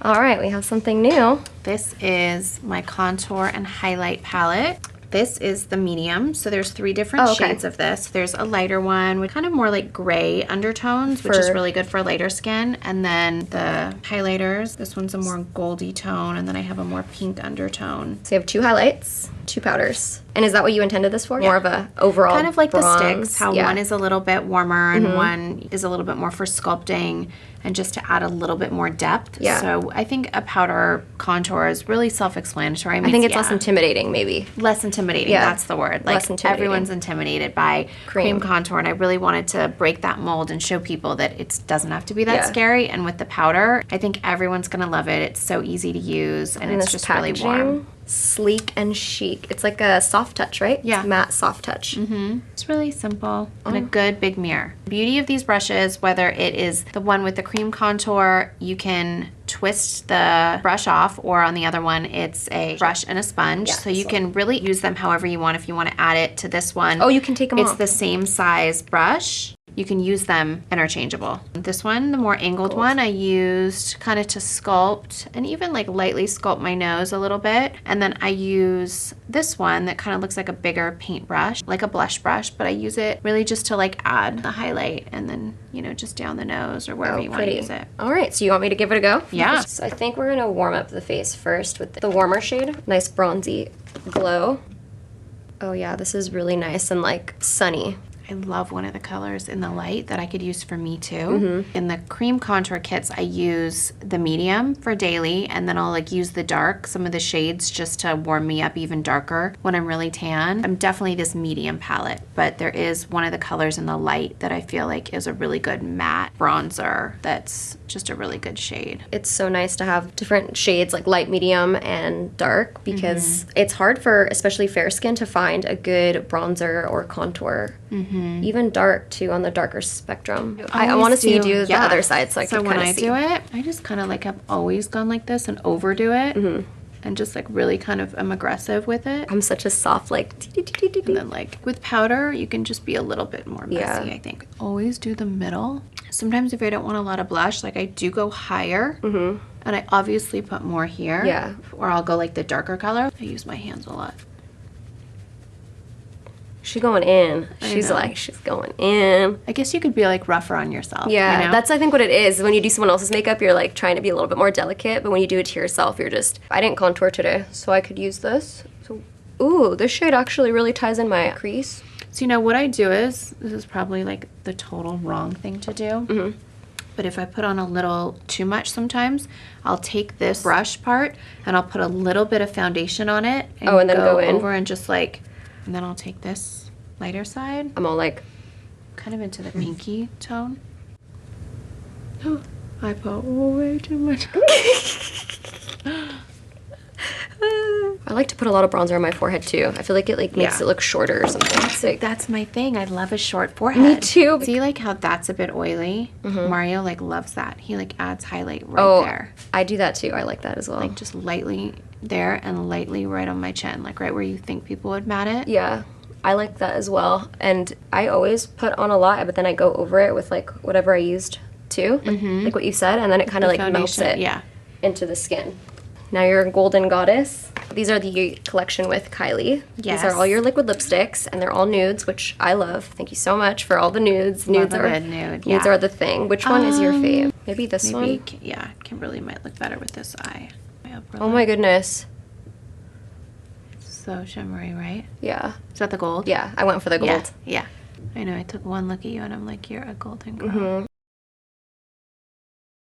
All right, we have something new. This is my contour and highlight palette. This is the medium, so there's 3 different shades of this. There's a lighter one with kind of more like gray undertones, which is really good for lighter skin. And then the highlighters, this one's a more goldy tone, and then I have a more pink undertone. So you have 2 highlights, 2 powders. And is that what you intended this for? Yeah. More of a overall kind of like bronze. The sticks, how one is a little bit warmer and one is a little bit more for sculpting and just to add a little bit more depth. Yeah. So I think a powder contour is really self-explanatory. I think it's less intimidating, maybe. Less intimidating, that's the word. Like, less intimidating. Everyone's intimidated by cream contour, and I really wanted to break that mold and show people that it doesn't have to be that scary. And with the powder, I think everyone's gonna love it. It's so easy to use, and it's just really warm. Sleek and chic. It's like a soft touch, right? Yeah. It's matte soft touch. It's really simple and a good big mirror. The beauty of these brushes, whether it is the one with the cream contour, you can twist the brush off, or on the other one, it's a brush and a sponge. So you can really use them however you want. If you want to add it to this one. Oh, you can take them off. It's the same size brush. You can use them interchangeable. This one, the more angled one, I used kind of to sculpt and even like lightly sculpt my nose a little bit. And then I use this one that kind of looks like a bigger paintbrush, like a blush brush, but I use it really just to like add the highlight and then, you know, just down the nose or wherever you want to use it. All right, so you want me to give it a go? Yeah. So I think we're gonna warm up the face first with the warmer shade. Nice bronzy glow. Oh yeah, this is really nice and like sunny. I love one of the colors in the light that I could use for me too. In the cream contour kits, I use the medium for daily, and then I'll like use the dark, some of the shades just to warm me up even darker when I'm really tan. I'm definitely this medium palette, but there is one of the colors in the light that I feel like is a really good matte bronzer that's just a really good shade. It's so nice to have different shades like light, medium, and dark because it's hard for especially fair skin to find a good bronzer or contour. Even dark too on the darker spectrum. I want to see you do the other side so I can kind of see. So when I do it, I just kind of like have always gone like this and overdo it. And just like really kind of am aggressive with it. I'm such a soft like and then like with powder you can just be a little bit more messy. I think always do the middle. Sometimes if I don't want a lot of blush, like I do go higher and I obviously put more here, or I'll go like the darker color. I use my hands a lot. She's going in. She's going in. I guess you could be like rougher on yourself. Yeah, you know? that's I think what it is. When you do someone else's makeup, you're like trying to be a little bit more delicate, but when you do it to yourself, you're just, I didn't contour today, so I could use this. So, ooh, this shade actually really ties in my crease. So you know what I do is, this is probably like the total wrong thing to do. But if I put on a little too much sometimes, I'll take this brush part and I'll put a little bit of foundation on it and, then go over and just like, and then I'll take this lighter side. I'm all like kind of into the pinky tone. I put way too much. I like to put a lot of bronzer on my forehead too. I feel like it like makes it look shorter or something. That's my thing. I love a short forehead. Me too. See like how that's a bit oily? Mario like loves that. He like adds highlight right there. I do that too. I like that as well. Like just lightly there and lightly right on my chin, like right where you think people would mat it. Yeah, I like that as well. And I always put on a lot, but then I go over it with like whatever I used too, like what you said, and then it kind of like melts it into the skin. Now you're a golden goddess. These are the collection with Kylie. Yes. These are all your liquid lipsticks, and they're all nudes, which I love. Thank you so much for all the nudes. Nudes are good nude. Nudes are the thing. Which one is your fave? Maybe this one? Yeah, Kimberly might look better with this eye. Oh my goodness. So shimmery, right? Yeah. Is that the gold? Yeah, I went for the gold. Yeah. I know, I took one look at you and I'm like, you're a golden girl.